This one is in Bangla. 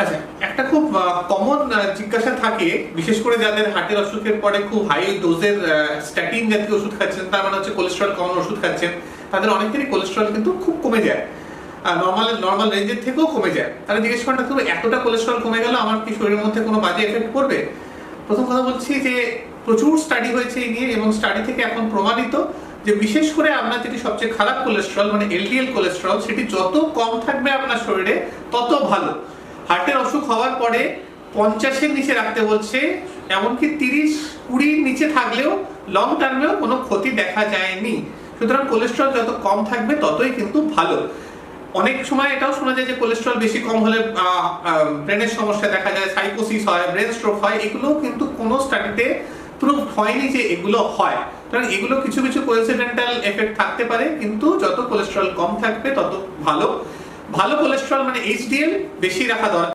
আচ্ছা, একটা খুব কমন জিজ্ঞাসা থাকে, বিশেষ করে যাদের হার্টের অসুখের পরে খুব হাই ডোজের স্ট্যাটিন জাতীয় ওষুধ খাচ্ছেন, তার মানে হচ্ছে কোলেস্টেরল কমানোর ওষুধ খাচ্ছেন, তাদের অনেকেরই কোলেস্টেরল কিন্তু খুব কমে যায়, নর্মাল রেঞ্জের থেকেও কমে যায়। তারা জিজ্ঞেস করেন ডাক্তার এতটা কোলেস্টেরল কমে গেল, আমার কি শরীরের মধ্যে কোনো বাজে এফেক্ট পড়বে? প্রথম কথা বলছি যে প্রচুর স্টাডি হয়েছে এই নিয়ে, এবং স্টাডি থেকে এখন প্রমাণিত যে বিশেষ করে আপনার যেটি সবচেয়ে খারাপ কোলেস্টেরল মানে এলডিএল কোলেস্টেরল, সেটি যত কম থাকবে আপনার শরীরে তত ভালো। হার্টের অসুখ হওয়ার পরে 50-এর নিচে রাখতে বলছে, এমনকি 30-20-র নিচে থাকলেও লং টার্মেও কোনো ক্ষতি দেখা যায়নি। সুতরাং কোলেস্টেরল যত কম থাকবে ততই কিন্তু ভালো। অনেক সময় এটাও শোনা যায় যে কোলেস্টেরল বেশি কম হলে ব্রেনের সমস্যা দেখা যায়, সাইকোসিস হয়, ব্রেন স্ট্রোক হয়, এগুলো কিন্তু কোনো স্টাডিতে প্রুভ হয়নি যে এগুলো হয়। কারণ এগুলো কিছু কিছু কোইন্সিডেন্টাল এফেক্ট থাকতে পারে, কিন্তু যত কোলেস্টেরল কম থাকবে তত ভালো। ভালো কোলেস্টেরল মানে এইচডিএল বেশি রাখা দরকার।